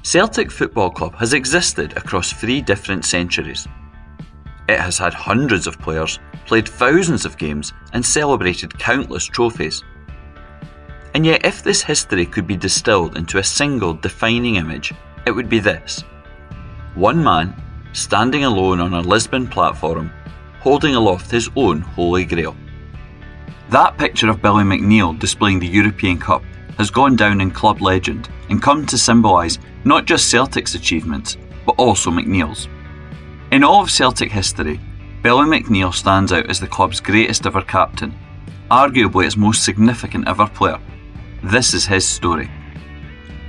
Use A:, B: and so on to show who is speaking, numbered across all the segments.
A: Celtic Football Club has existed across 3 different centuries. It has had hundreds of players, played thousands of games and celebrated countless trophies. And yet if this history could be distilled into a single defining image, it would be this. One man, standing alone on a Lisbon platform, holding aloft his own Holy Grail. That picture of Billy McNeill displaying the European Cup has gone down in club legend and come to symbolise not just Celtic's achievements, but also McNeill's. In all of Celtic history, Billy McNeill stands out as the club's greatest ever captain, arguably its most significant ever player. This is his story.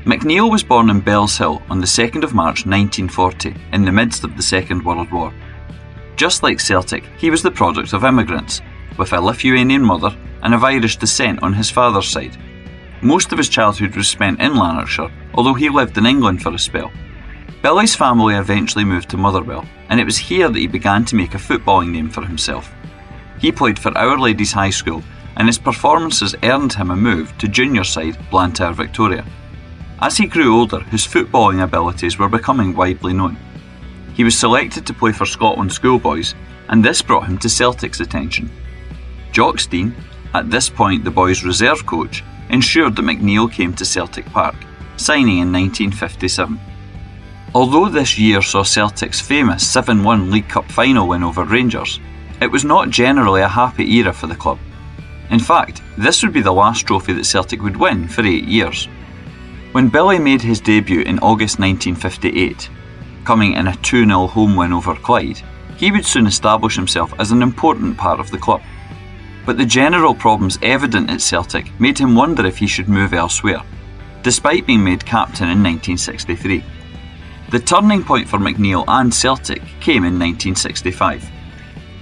A: McNeill was born in Bells Hill on the 2nd of March 1940 in the midst of the Second World War. Just like Celtic, he was the product of immigrants, with a Lithuanian mother and of Irish descent on his father's side. Most of his childhood was spent in Lanarkshire, although he lived in England for a spell. Billy's family eventually moved to Motherwell, and it was here that he began to make a footballing name for himself. He played for Our Ladies High School, and his performances earned him a move to junior side Blantyre Victoria. As he grew older, his footballing abilities were becoming widely known. He was selected to play for Scotland schoolboys, and this brought him to Celtic's attention. Jock Stein, at this point the boys' reserve coach, ensured that McNeill came to Celtic Park, signing in 1957. Although this year saw Celtic's famous 7-1 League Cup final win over Rangers, it was not generally a happy era for the club. In fact, this would be the last trophy that Celtic would win for 8 years. When Billy made his debut in August 1958, coming in a 2-0 home win over Clyde, he would soon establish himself as an important part of the club. But the general problems evident at Celtic made him wonder if he should move elsewhere, despite being made captain in 1963. The turning point for McNeill and Celtic came in 1965.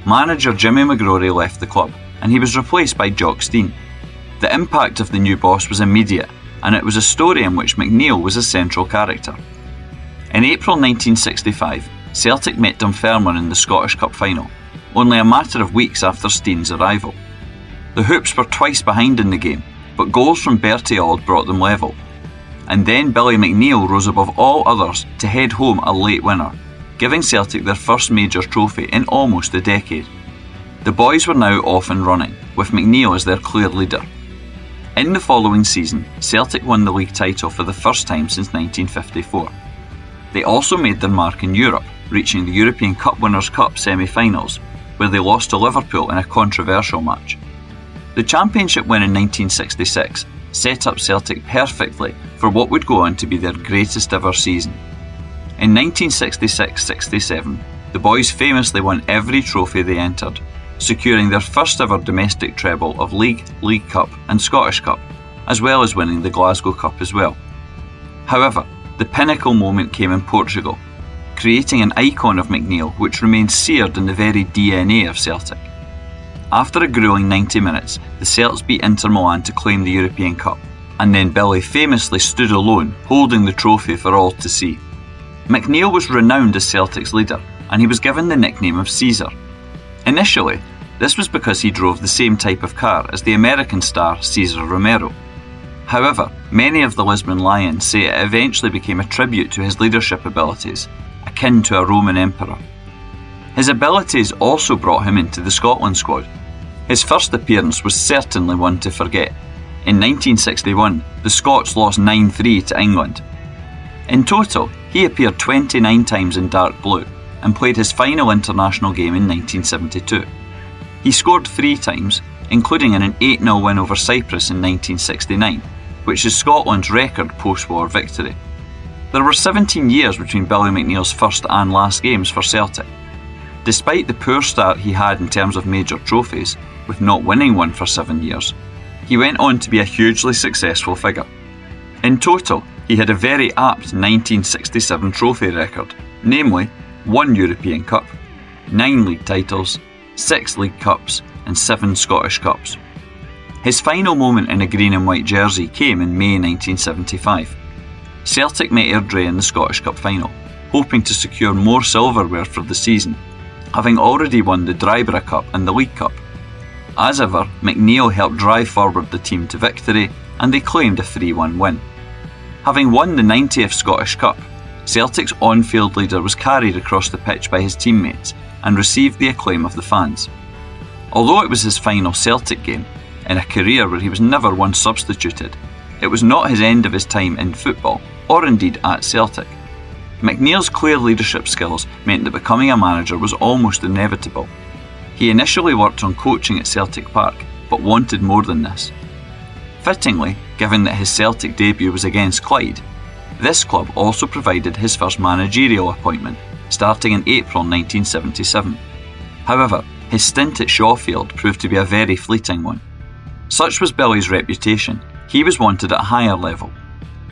A: Manager Jimmy McGrory left the club, and he was replaced by Jock Stein. The impact of the new boss was immediate, and it was a story in which McNeill was a central character. In April 1965, Celtic met Dunfermline in the Scottish Cup final, only a matter of weeks after Stein's arrival. The Hoops were twice behind in the game, but goals from Bertie Auld brought them level. And then Billy McNeill rose above all others to head home a late winner, giving Celtic their first major trophy in almost a decade. The boys were now off and running, with McNeill as their clear leader. In the following season, Celtic won the league title for the first time since 1954. They also made their mark in Europe, reaching the European Cup Winners' Cup semi-finals, where they lost to Liverpool in a controversial match. The championship win in 1966 set up Celtic perfectly for what would go on to be their greatest ever season. In 1966-67, the boys famously won every trophy they entered, securing their first ever domestic treble of League Cup and Scottish Cup, as well as winning the Glasgow Cup as well. However, the pinnacle moment came in Portugal, creating an icon of McNeill which remains seared in the very DNA of Celtic. After a gruelling 90 minutes, the Celts beat Inter Milan to claim the European Cup, and then Billy famously stood alone, holding the trophy for all to see. McNeill was renowned as Celtic's leader, and he was given the nickname of Caesar. Initially, this was because he drove the same type of car as the American star Cesar Romero. However, many of the Lisbon Lions say it eventually became a tribute to his leadership abilities, akin to a Roman emperor. His abilities also brought him into the Scotland squad. His first appearance was certainly one to forget. In 1961, the Scots lost 9-3 to England. In total, he appeared 29 times in dark blue and played his final international game in 1972. He scored 3 times, including in an 8-0 win over Cyprus in 1969, which is Scotland's record post-war victory. There were 17 years between Billy McNeill's first and last games for Celtic. Despite the poor start he had in terms of major trophies, with not winning one for 7 years, he went on to be a hugely successful figure. In total, he had a very apt 1967 trophy record, namely 1 European Cup, 9 league titles, 6 League Cups and 7 Scottish Cups. His final moment in a green and white jersey came in May 1975. Celtic met Airdrie in the Scottish Cup final, hoping to secure more silverware for the season, having already won the Dryborough Cup and the League Cup. As ever, McNeill helped drive forward the team to victory, and they claimed a 3-1 win. Having won the 90th Scottish Cup, Celtic's on-field leader was carried across the pitch by his teammates and received the acclaim of the fans. Although it was his final Celtic game, in a career where he was never once substituted, it was not his end of his time in football, or indeed at Celtic. McNeill's clear leadership skills meant that becoming a manager was almost inevitable. He initially worked on coaching at Celtic Park, but wanted more than this. Fittingly, given that his Celtic debut was against Clyde, this club also provided his first managerial appointment, starting in April 1977. However, his stint at Shawfield proved to be a very fleeting one. Such was Billy's reputation, he was wanted at a higher level,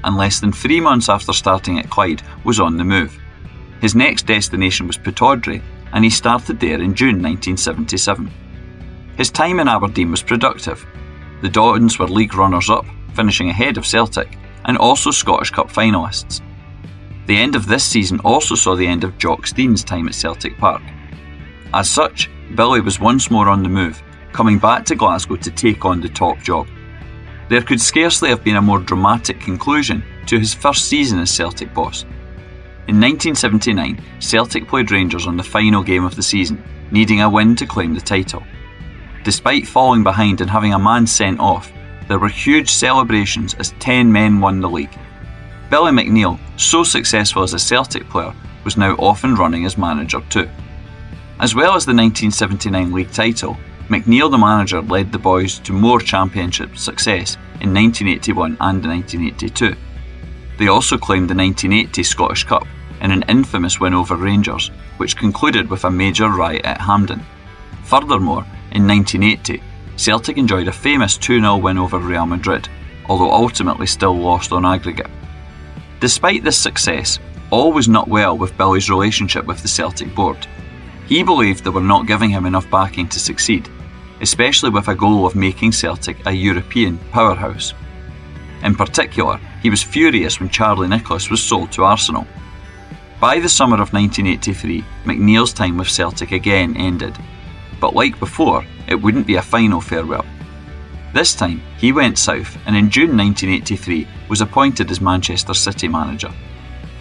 A: and less than 3 months after starting at Clyde was on the move. His next destination was Pittodrie, and he started there in June 1977. His time in Aberdeen was productive. The Dons were league runners-up, finishing ahead of Celtic, and also Scottish Cup finalists. The end of this season also saw the end of Jock Stein's time at Celtic Park. As such, Billy was once more on the move, coming back to Glasgow to take on the top job. There could scarcely have been a more dramatic conclusion to his first season as Celtic boss. In 1979, Celtic played Rangers on the final game of the season, needing a win to claim the title. Despite falling behind and having a man sent off, there were huge celebrations as 10 men won the league. Billy McNeill, so successful as a Celtic player, was now off and running as manager too. As well as the 1979 league title, McNeill the manager led the boys to more championship success in 1981 and 1982. They also claimed the 1980 Scottish Cup in an infamous win over Rangers, which concluded with a major riot at Hampden. Furthermore, in 1980, Celtic enjoyed a famous 2-0 win over Real Madrid, although ultimately still lost on aggregate. Despite this success, all was not well with Billy's relationship with the Celtic board. He believed they were not giving him enough backing to succeed, especially with a goal of making Celtic a European powerhouse. In particular, he was furious when Charlie Nicholas was sold to Arsenal. By the summer of 1983, McNeill's time with Celtic again ended, but like before, it wouldn't be a final farewell. This time, he went south and in June 1983 was appointed as Manchester City manager.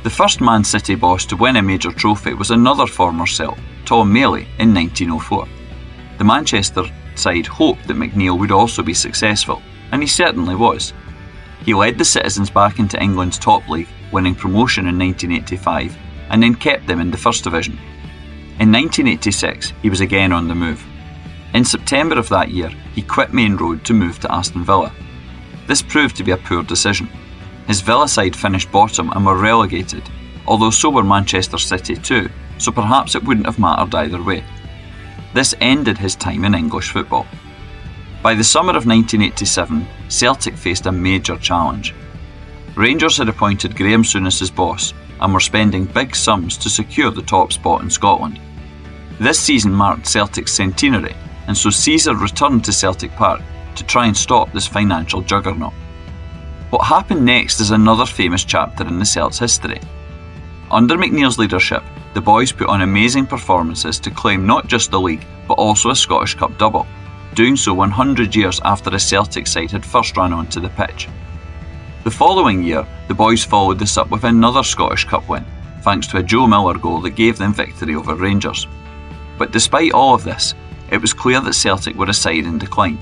A: The first Man City boss to win a major trophy was another former Celt, Tom Maley, in 1904. The Manchester side hoped that McNeill would also be successful, and he certainly was. He led the Citizens back into England's top league, winning promotion in 1985, and then kept them in the First Division. In 1986, he was again on the move. In September of that year, he quit Main Road to move to Aston Villa. This proved to be a poor decision. His Villa side finished bottom and were relegated, although so were Manchester City too, so perhaps it wouldn't have mattered either way. This ended his time in English football. By the summer of 1987, Celtic faced a major challenge. Rangers had appointed Graham Souness as boss and were spending big sums to secure the top spot in Scotland. This season marked Celtic's centenary, and so Caesar returned to Celtic Park to try and stop this financial juggernaut. What happened next is another famous chapter in the Celts' history. Under McNeill's leadership, the boys put on amazing performances to claim not just the league, but also a Scottish Cup double, doing so 100 years after a Celtic side had first run onto the pitch. The following year, the boys followed this up with another Scottish Cup win, thanks to a Joe Miller goal that gave them victory over Rangers. But despite all of this, it was clear that Celtic were a side in decline.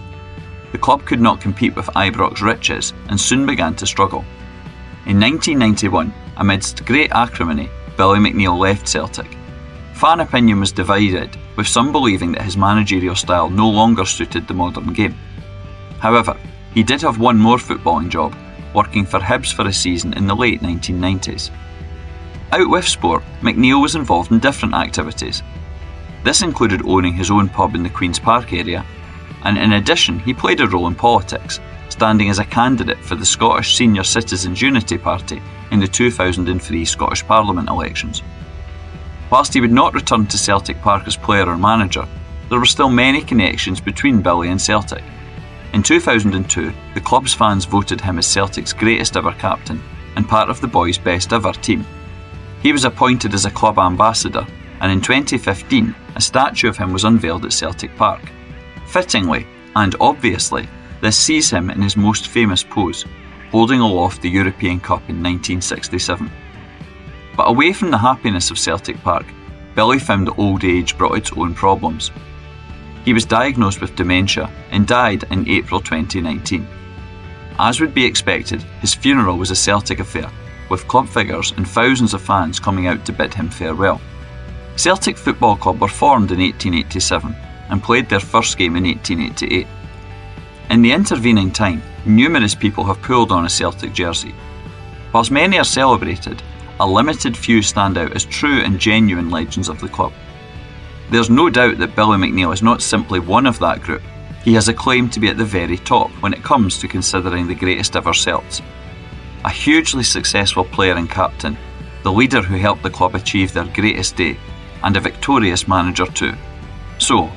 A: The club could not compete with Ibrox's riches and soon began to struggle. In 1991, amidst great acrimony, Billy McNeill left Celtic. Fan opinion was divided, with some believing that his managerial style no longer suited the modern game. However, he did have one more footballing job, working for Hibs for a season in the late 1990s. Out with sport, McNeill was involved in different activities. This included owning his own pub in the Queen's Park area, and in addition he played a role in politics, standing as a candidate for the Scottish Senior Citizens Unity Party in the 2003 Scottish Parliament elections. Whilst he would not return to Celtic Park as player or manager, there were still many connections between Billy and Celtic. In 2002, the club's fans voted him as Celtic's greatest ever captain and part of the boys' best ever team. He was appointed as a club ambassador, and in 2015, a statue of him was unveiled at Celtic Park. Fittingly, and obviously, this sees him in his most famous pose. holding aloft the European Cup in 1967. But away from the happiness of Celtic Park, Billy found that old age brought its own problems. He was diagnosed with dementia and died in April 2019. As would be expected, his funeral was a Celtic affair, with club figures and thousands of fans coming out to bid him farewell. Celtic Football Club were formed in 1887 and played their first game in 1888. In the intervening time, numerous people have pulled on a Celtic jersey. Whilst many are celebrated, a limited few stand out as true and genuine legends of the club. There's no doubt that Billy McNeill is not simply one of that group. He has a claim to be at the very top when it comes to considering the greatest ever Celts. A hugely successful player and captain, the leader who helped the club achieve their greatest day, and a victorious manager too. So,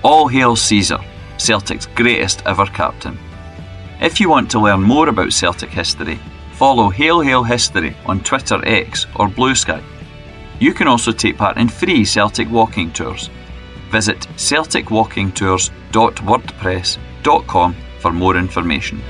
A: all hail Caesar, Celtic's greatest ever captain. If you want to learn more about Celtic history, follow hailhailhistory on Twitter, X or Blue Sky. You can also take part in free Celtic walking tours. Visit celticwalkingtours.wordpress.com for more information.